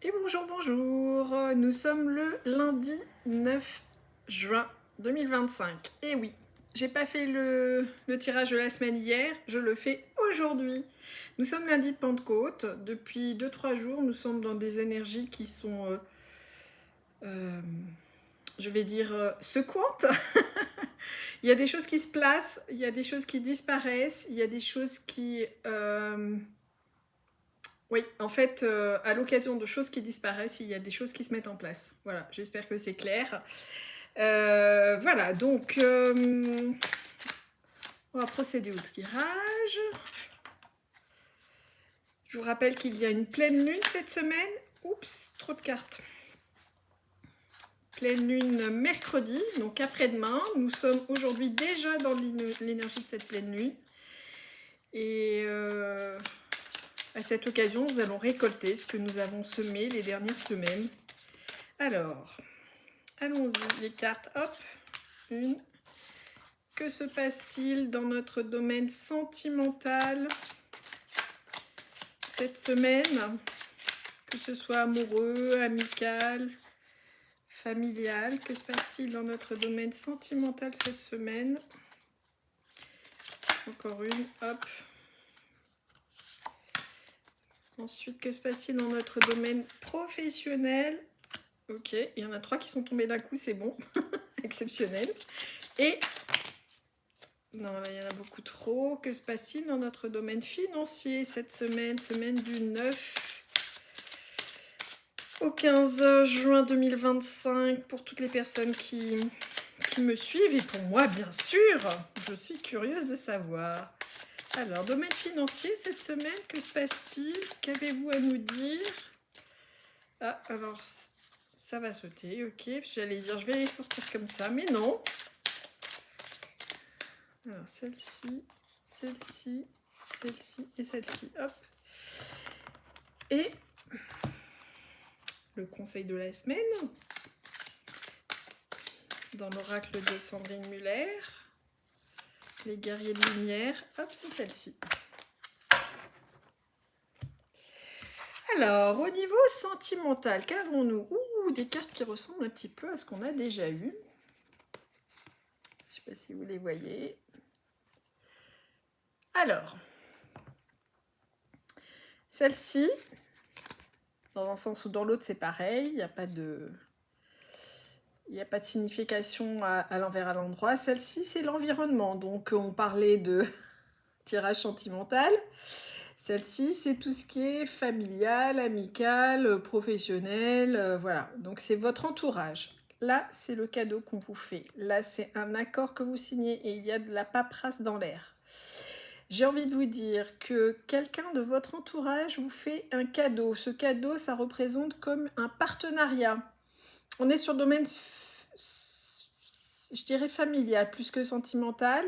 Et bonjour, bonjour. Nous sommes le lundi 9 juin 2025. Et oui, j'ai pas fait le tirage de la semaine hier, je le fais aujourd'hui. Nous sommes lundi de Pentecôte. Depuis 2-3 jours, nous sommes dans des énergies qui sont, euh, je vais dire, secouantes. Il y a des choses qui se placent, il y a des choses qui disparaissent, il y a des choses qui... Oui, en fait, à l'occasion de choses qui disparaissent, il y a des choses qui se mettent en place. Voilà, j'espère que c'est clair. Voilà, donc on va procéder au tirage. Je vous rappelle qu'il y a une pleine lune cette semaine. Oups, trop de cartes. Pleine lune mercredi, donc après-demain. Nous sommes aujourd'hui déjà dans l'énergie de cette pleine lune. Et à cette occasion, nous allons récolter ce que nous avons semé les dernières semaines. Alors, allons-y, les cartes, hop, une. Que se passe-t-il dans notre domaine sentimental cette semaine? Que ce soit amoureux, amical, familial, que se passe-t-il dans notre domaine sentimental cette semaine? Encore une, hop. Ensuite, que se passe-t-il dans notre domaine professionnel? Ok, il y en a 3 qui sont tombés d'un coup, c'est bon, exceptionnel. Et non, là, il y en a beaucoup trop. Que se passe-t-il dans notre domaine financier cette semaine? Semaine du 9 au 15 juin 2025 pour toutes les personnes qui me suivent et pour moi, bien sûr. Je suis curieuse de savoir. Alors, domaine financier cette semaine, que se passe-t-il? Qu'avez-vous à nous dire? Ah, alors, ça va sauter, ok. J'allais dire, je vais les sortir comme ça, mais non. Alors, celle-ci, celle-ci, celle-ci et celle-ci, hop. Et le conseil de la semaine, dans l'oracle de Sandrine Muller, les guerriers de lumière, hop, c'est celle-ci. Alors, au niveau sentimental, qu'avons-nous? Ouh, des cartes qui ressemblent un petit peu à ce qu'on a déjà eu. Je ne sais pas si vous les voyez. Alors, celle-ci, dans un sens ou dans l'autre, c'est pareil. Il n'y a pas de signification à l'envers, à l'endroit. Celle-ci, c'est l'environnement. Donc, on parlait de tirage sentimental. Celle-ci, c'est tout ce qui est familial, amical, professionnel, voilà. Donc, c'est votre entourage. Là, c'est le cadeau qu'on vous fait. Là, c'est un accord que vous signez et il y a de la paperasse dans l'air. J'ai envie de vous dire que quelqu'un de votre entourage vous fait un cadeau. Ce cadeau, ça représente comme un partenariat. On est sur le domaine, je dirais, familial, plus que sentimental.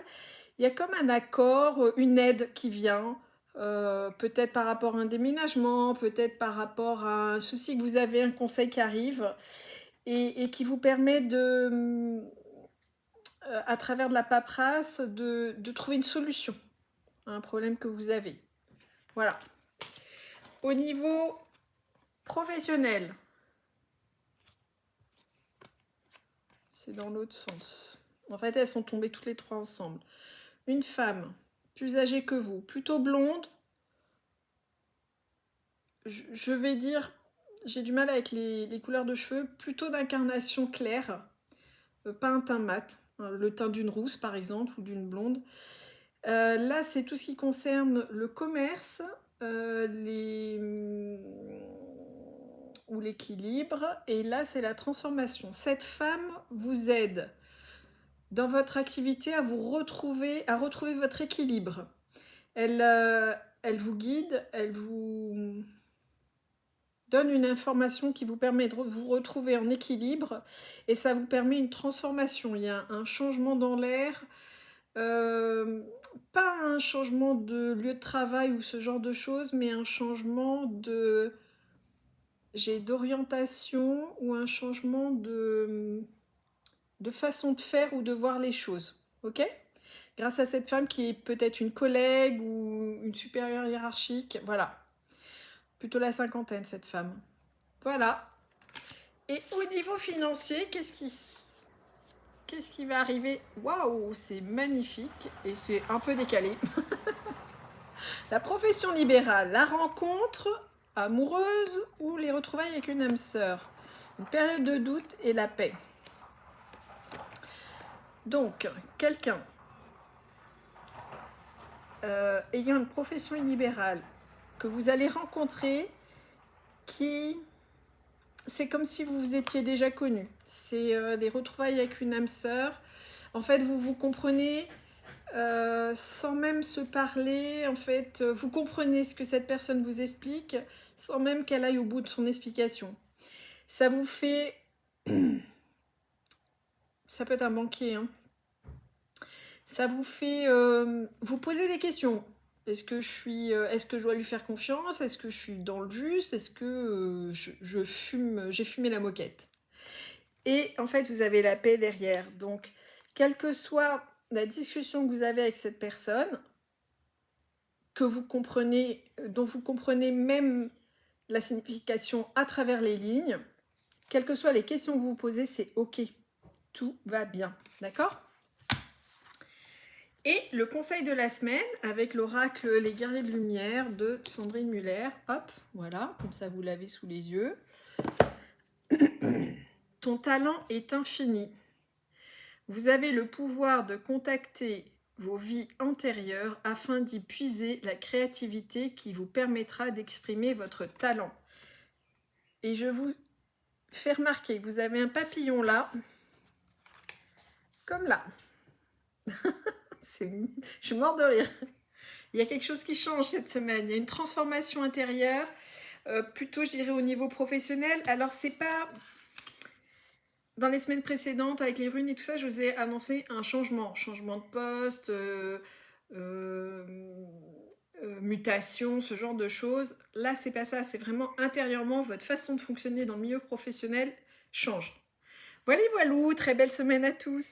Il y a comme un accord, une aide qui vient, peut-être par rapport à un déménagement, peut-être par rapport à un souci que vous avez, un conseil qui arrive, et qui vous permet de, à travers de la paperasse, de trouver une solution à un problème que vous avez. Voilà. Au niveau professionnel, c'est dans l'autre sens. En fait, elles sont tombées toutes les 3 ensemble. Une femme plus âgée que vous, plutôt blonde. Je vais dire, j'ai du mal avec les couleurs de cheveux, plutôt d'incarnation claire, pas un teint mat, hein, le teint d'une rousse par exemple ou d'une blonde. Là, c'est tout ce qui concerne le commerce, ou l'équilibre, et là, c'est la transformation. Cette femme vous aide dans votre activité à retrouver votre équilibre. Elle vous guide, elle vous donne une information qui vous permet de vous retrouver en équilibre et ça vous permet une transformation. Il y a un changement dans l'air, pas un changement de lieu de travail ou ce genre de choses, mais un changement d'orientation ou un changement de façon de faire ou de voir les choses. Ok ? Grâce à cette femme qui est peut-être une collègue ou une supérieure hiérarchique, voilà. Plutôt la cinquantaine, cette femme. Voilà. Et au niveau financier, qu'est-ce qui va arriver? Waouh, c'est magnifique et c'est un peu décalé. La profession libérale, la rencontre amoureuse ou les retrouvailles avec une âme sœur. Une période de doute et la paix. Donc, quelqu'un ayant une profession illibérale que vous allez rencontrer, c'est comme si vous vous étiez déjà connu. C'est des retrouvailles avec une âme sœur. En fait, vous vous comprenez sans même se parler. En fait, vous comprenez ce que cette personne vous explique sans même qu'elle aille au bout de son explication. Ça vous fait... Ça peut être un banquier, hein. Ça vous fait vous poser des questions. Est-ce que je dois lui faire confiance? Est-ce que je suis dans le juste? Est-ce que j'ai fumé la moquette? Et en fait, vous avez la paix derrière. Donc, quelle que soit la discussion que vous avez avec cette personne, dont vous comprenez même la signification à travers les lignes, quelles que soient les questions que vous vous posez, c'est OK. Tout va bien. D'accord ? Et le conseil de la semaine avec l'oracle Les Guerriers de Lumière de Sandrine Muller. Hop, voilà, comme ça vous l'avez sous les yeux. Ton talent est infini. Vous avez le pouvoir de contacter vos vies antérieures afin d'y puiser la créativité qui vous permettra d'exprimer votre talent. Et je vous fais remarquer que vous avez un papillon là, comme là. Je suis morte de rire. Il y a quelque chose qui change cette semaine. Il y a une transformation intérieure, plutôt je dirais au niveau professionnel. Alors c'est pas... Dans les semaines précédentes, avec les runes et tout ça, je vous ai annoncé un changement de poste, mutation, ce genre de choses. Là, c'est pas ça, c'est vraiment intérieurement, votre façon de fonctionner dans le milieu professionnel change. Voilà, très belle semaine à tous.